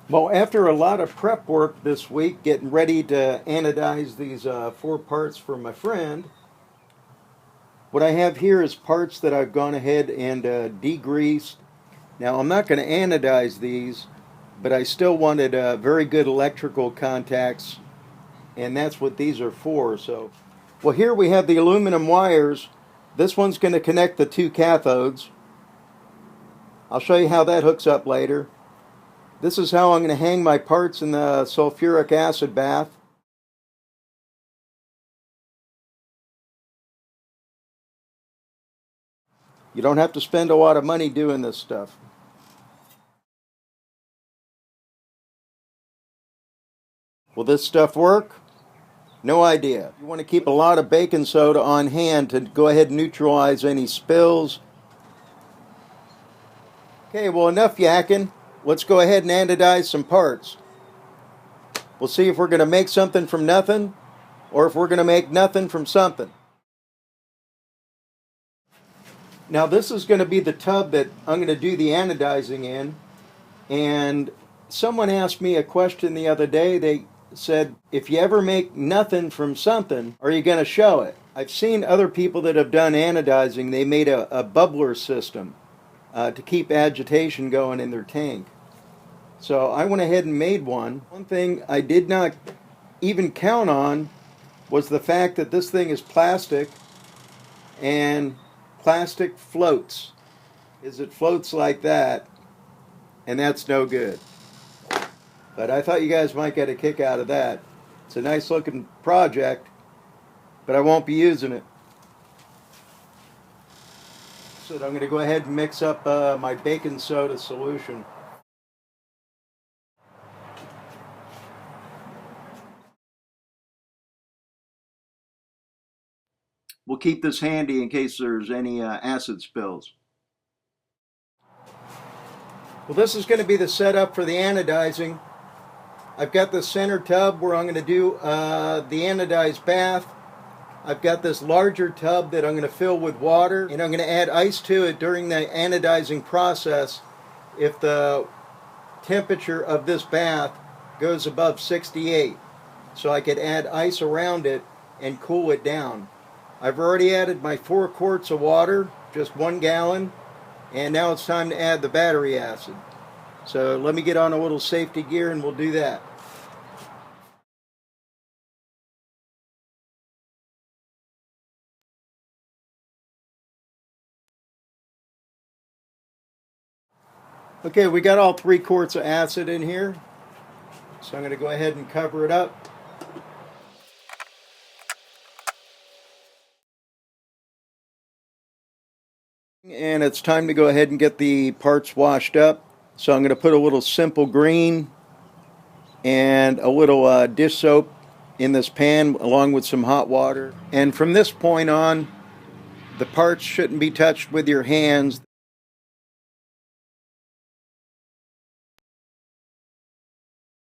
Well, after a lot of prep work this week, getting ready to anodize these 4 parts for my friend, what I have here is parts that I've gone ahead and degreased. Now, I'm not going to anodize these, but I still wanted very good electrical contacts, and that's what these are for. So, well, here we have the aluminum wires. This one's going to connect the 2 cathodes. I'll show you how that hooks up later. This is how I'm going to hang my parts in the sulfuric acid bath. You don't have to spend a lot of money doing this stuff. Will this stuff work? No idea. You want to keep a lot of baking soda on hand to go ahead and neutralize any spills. Okay, well, enough yakking. Let's go ahead and anodize some parts. We'll see if we're going to make something from nothing or if we're going to make nothing from something. Now, this is going to be the tub that I'm going to do the anodizing in. And someone asked me a question the other day. They said, if you ever make nothing from something, are you going to show it? I've seen other people that have done anodizing. They made a bubbler system to keep agitation going in their tank. So I went ahead and made one. One thing I did not even count on was the fact that this thing is plastic, and plastic floats. It floats like that, and that's no good. But I thought you guys might get a kick out of that. It's a nice looking project, but I won't be using it. So I'm going to go ahead and mix up my baking soda solution. We'll keep this handy in case there's any acid spills. Well, this is going to be the setup for the anodizing. I've got the center tub where I'm going to do the anodized bath. I've got this larger tub that I'm going to fill with water, and I'm going to add ice to it during the anodizing process if the temperature of this bath goes above 68. So I could add ice around it and cool it down. I've already added my 4 quarts of water, just 1 gallon, and now it's time to add the battery acid. So let me get on a little safety gear and we'll do that. Okay, we got all 3 quarts of acid in here. So I'm going to go ahead and cover it up. And it's time to go ahead and get the parts washed up. So I'm going to put a little simple green and a little dish soap in this pan along with some hot water. And from this point on, the parts shouldn't be touched with your hands.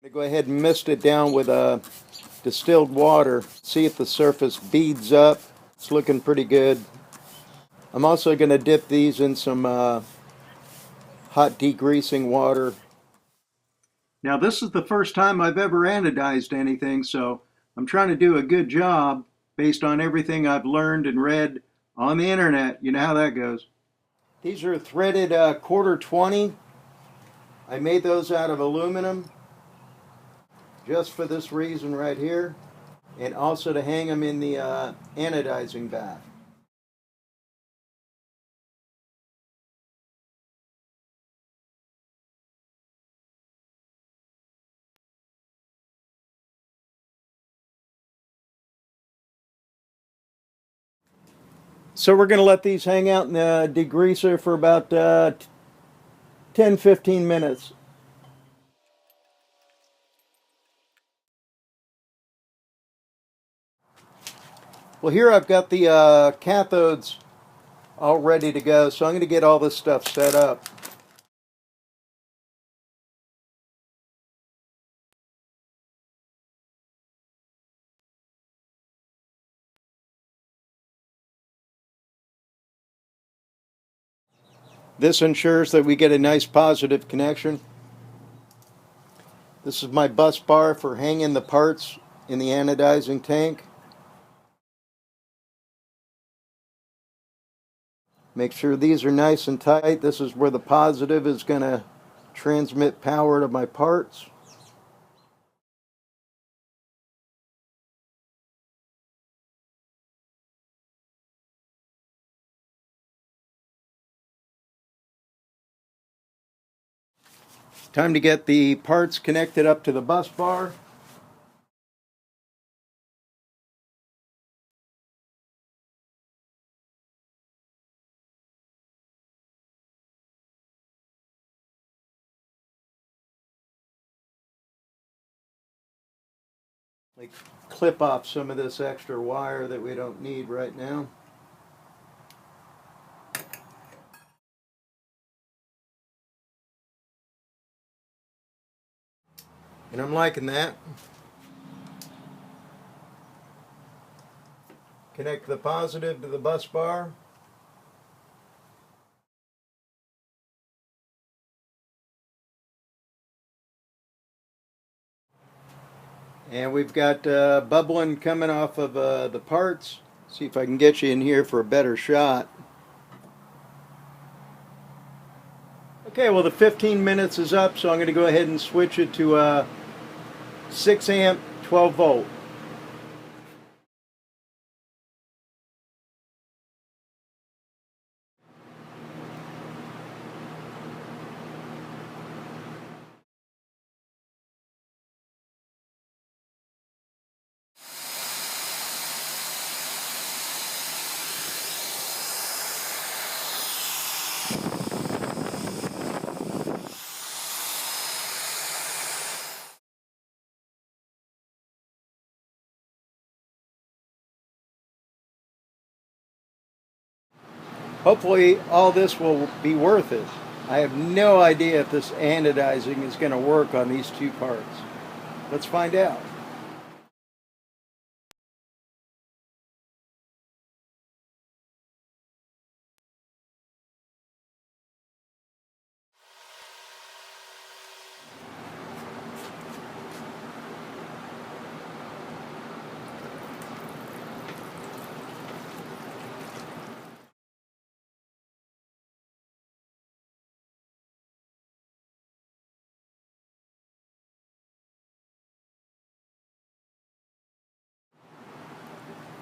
I'm going to go ahead and mist it down with distilled water. See if the surface beads up. It's looking pretty good. I'm also going to dip these in some hot degreasing water. Now, this is the first time I've ever anodized anything, so I'm trying to do a good job based on everything I've learned and read on the internet. You know how that goes. These are threaded quarter 20. I made those out of aluminum just for this reason right here, and also to hang them in the anodizing bath. So we're going to let these hang out in the degreaser for about 10-15 minutes. Well, here I've got the cathodes all ready to go, so I'm going to get all this stuff set up. This ensures that we get a nice positive connection. This is my bus bar for hanging the parts in the anodizing tank. Make sure these are nice and tight. This is where the positive is going to transmit power to my parts. Time to get the parts connected up to the bus bar. Like clip off some of this extra wire that we don't need right now. And I'm liking that. Connect the positive to the bus bar. And we've got bubbling coming off of the parts. See if I can get you in here for a better shot. Okay, well the 15 minutes is up, so I'm going to go ahead and switch it to 6 amp, 12 volt. Hopefully all this will be worth it. I have no idea if this anodizing is going to work on these two parts. Let's find out.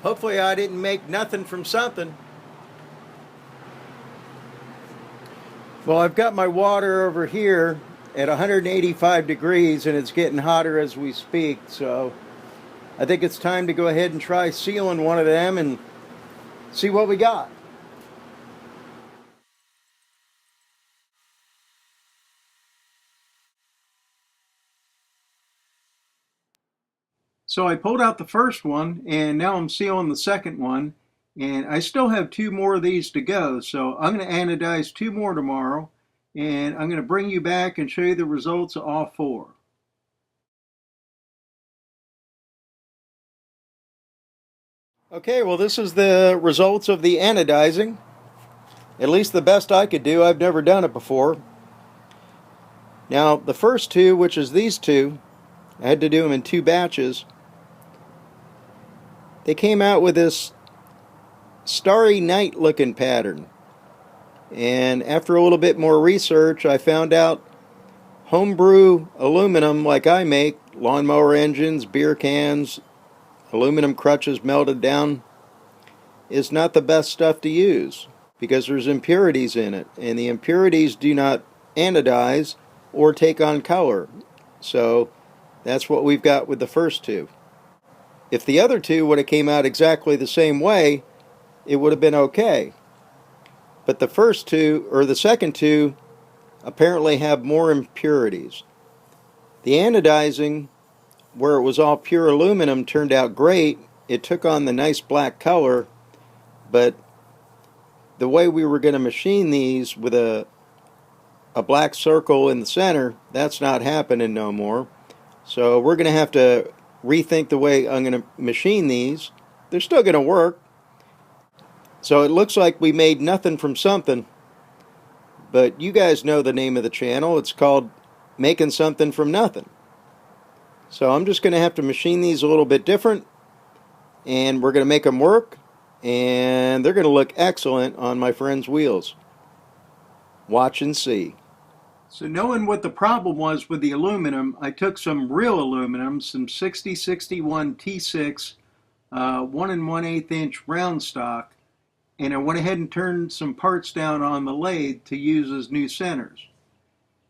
Hopefully I didn't make nothing from something. Well, I've got my water over here at 185 degrees and it's getting hotter as we speak, so I think it's time to go ahead and try sealing one of them and see what we got. So I pulled out the first one and now I'm sealing the second one, and I still have two more of these to go, so I'm going to anodize two more tomorrow and I'm going to bring you back and show you the results of all four. Okay, well this is the results of the anodizing. At least the best I could do. I've never done it before. Now the first two, which is these two, I had to do them in two batches. They came out with this starry night looking pattern. And after a little bit more research, I found out homebrew aluminum like I make, lawnmower engines, beer cans, aluminum crutches melted down, is not the best stuff to use because there's impurities in it, and the impurities do not anodize or take on color. So that's what we've got with the first two. If the other two would have came out exactly the same way, it would have been okay. But the first two, or the second two, apparently have more impurities. The anodizing, where it was all pure aluminum, turned out great. It took on the nice black color, but the way we were going to machine these with a black circle in the center, that's not happening no more. So we're going to have to rethink the way I'm going to machine these. They're still going to work. So it looks like we made nothing from something, but you guys know the name of the channel. It's called Making Something from Nothing. So I'm just going to have to machine these a little bit different, and we're going to make them work, and they're going to look excellent on my friend's wheels. Watch and see. So knowing what the problem was with the aluminum, I took some real aluminum, some 6061 T6 1 1/8 inch round stock, and I went ahead and turned some parts down on the lathe to use as new centers.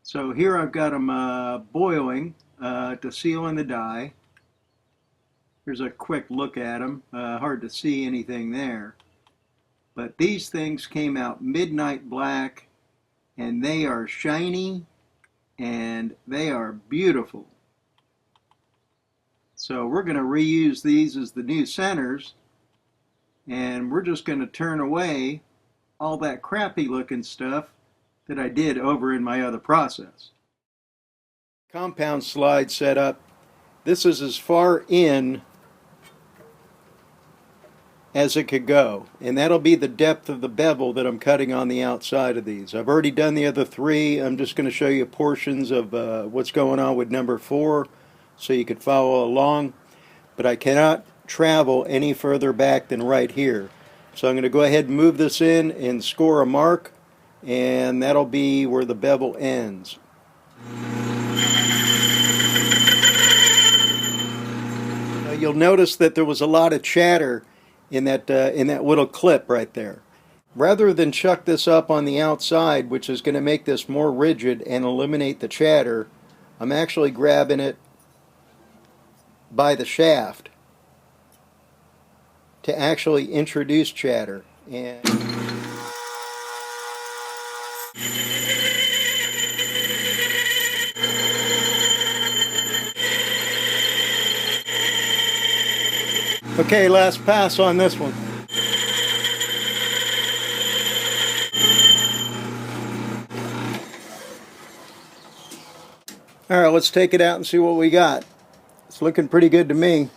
So here I've got them boiling to seal in the die. Here's a quick look at them. Hard to see anything there. But these things came out midnight black, and they are shiny and they are beautiful. So we're going to reuse these as the new centers, and we're just going to turn away all that crappy looking stuff that I did over in my other process. Compound slide set up. This is as far in as it could go, and that'll be the depth of the bevel that I'm cutting on the outside of these. I've already done the other three. I'm just going to show you portions of what's going on with number 4 so you could follow along, but I cannot travel any further back than right here. So I'm going to go ahead and move this in and score a mark, and that'll be where the bevel ends. Now you'll notice that there was a lot of chatter in that little clip right there. Rather than chuck this up on the outside, which is going to make this more rigid and eliminate the chatter, I'm actually grabbing it by the shaft to actually introduce chatter. And okay, last pass on this one. All right, let's take it out and see what we got. It's looking pretty good to me.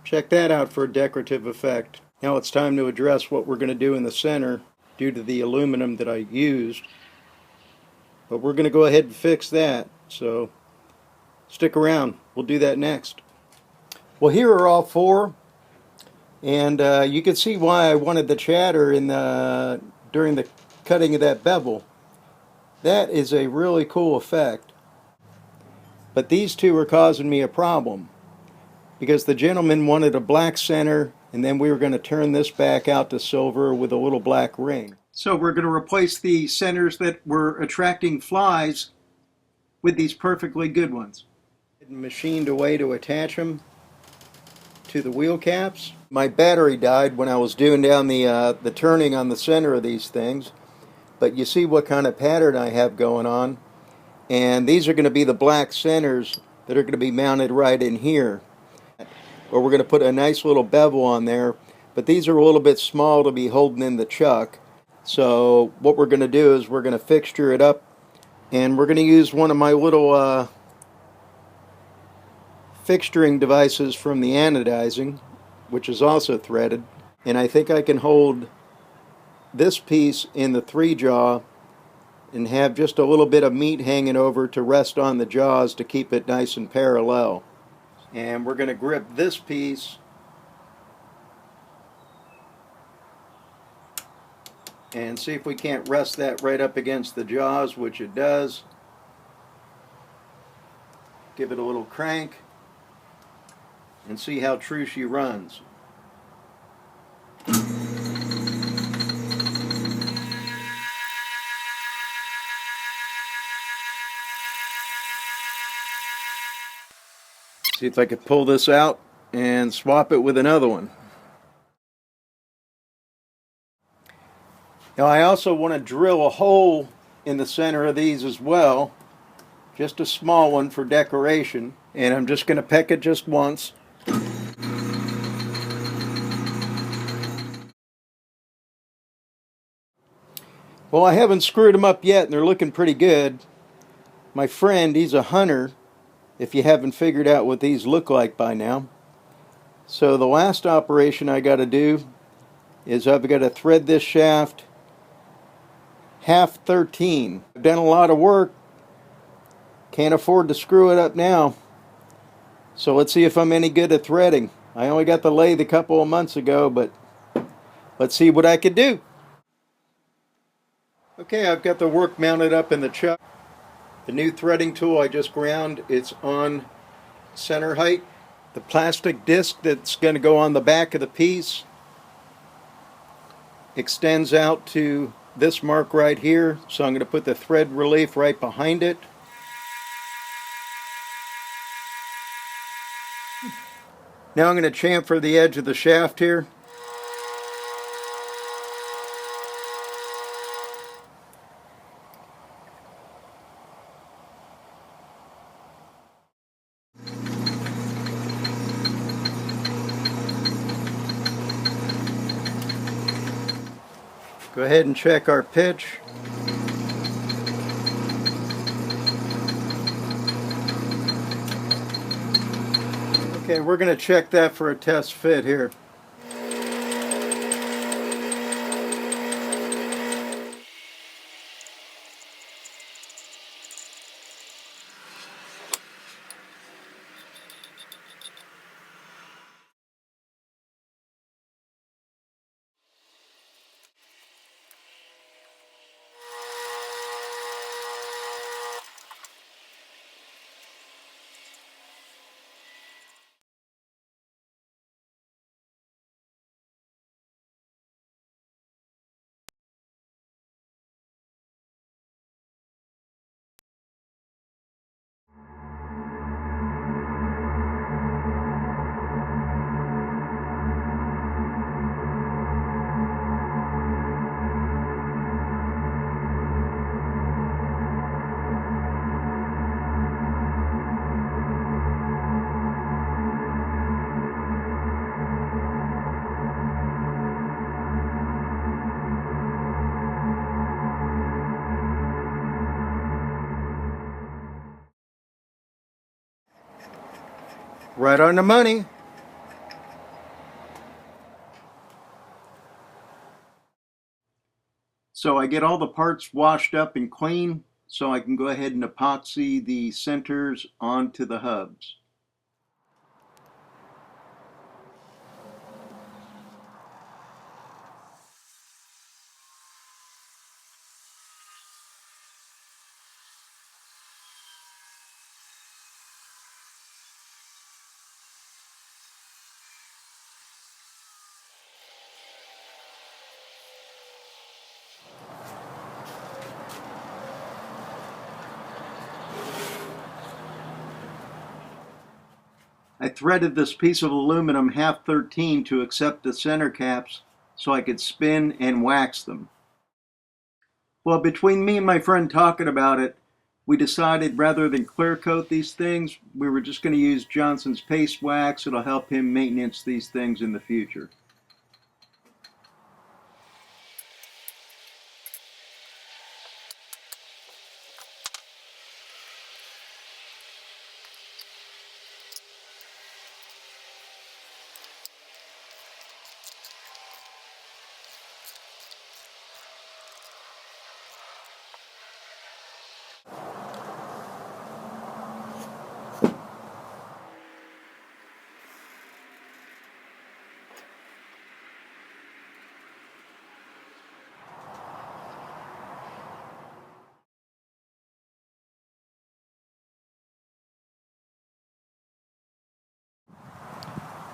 Check that out for a decorative effect. Now it's time to address what we're going to do in the center due to the aluminum that I used. But we're going to go ahead and fix that. So stick around. We'll do that next. Well, here are all 4. And you can see why I wanted the chatter during the cutting of that bevel. That is a really cool effect. But these 2 are causing me a problem, because the gentleman wanted a black center, and then we were going to turn this back out to silver with a little black ring. So we're going to replace the centers that were attracting flies with these perfectly good ones. Machined away to attach them to the wheel caps. My battery died when I was doing down the turning on the center of these things, but you see what kind of pattern I have going on. And these are going to be the black centers that are going to be mounted right in here. Or we're going to put a nice little bevel on there, but these are a little bit small to be holding in the chuck. So what we're going to do is we're going to fixture it up, and we're going to use one of my little fixturing devices from the Anodizing, which is also threaded. And I think I can hold this piece in the 3-jaw and have just a little bit of meat hanging over to rest on the jaws to keep it nice and parallel. And we're going to grip this piece and see if we can't rest that right up against the jaws, which it does. Give it a little crank and see how true she runs. See if I could pull this out and swap it with another one. Now I also want to drill a hole in the center of these as well, just a small one for decoration, and I'm just going to peck it just once. Well, I haven't screwed them up yet, and they're looking pretty good. My friend, he's a hunter, if you haven't figured out what these look like by now. So the last operation I got to do is I've got to thread this shaft half 13. I've done a lot of work Can't afford to screw it up now. So let's see if I'm any good at threading. I only got the lathe a couple of months ago, but let's see what I could do. Okay, I've got the work mounted up in the chuck. The new threading tool I just ground, it's on center height. The plastic disc that's going to go on the back of the piece extends out to this mark right here, so I'm going to put the thread relief right behind it. Now I'm going to chamfer the edge of the shaft here. Go ahead and check our pitch. Okay, we're going to check that for a test fit here. Right on the money. So I get all the parts washed up and clean, so I can go ahead and epoxy the centers onto the hubs. I threaded this piece of aluminum 1/2-13 to accept the center caps so I could spin and wax them. Well, between me and my friend talking about it, we decided rather than clear coat these things, we were just going to use Johnson's paste wax. It'll help him maintenance these things in the future.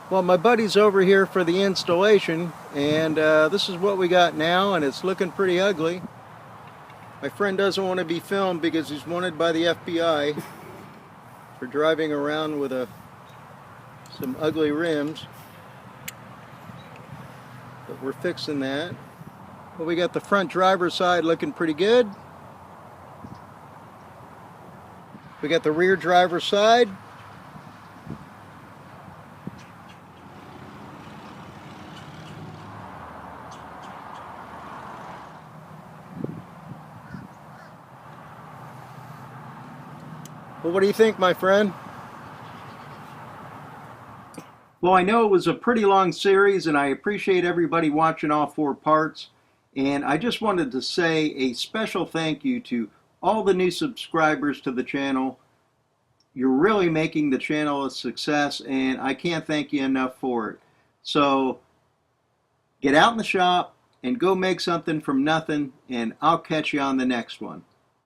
Well, my buddy's over here for the installation, and this is what we got now, and it's looking pretty ugly. My friend doesn't want to be filmed because he's wanted by the FBI for driving around with some ugly rims. But we're fixing that. Well, we got the front driver's side looking pretty good. We got the rear driver's side. Well, what do you think, my friend? Well, I know it was a pretty long series, and I appreciate everybody watching all 4 parts. And I just wanted to say a special thank you to all the new subscribers to the channel. you're really making the channel a success, and I can't thank you enough for it. So get out in the shop and go make something from nothing, and I'll catch you on the next one.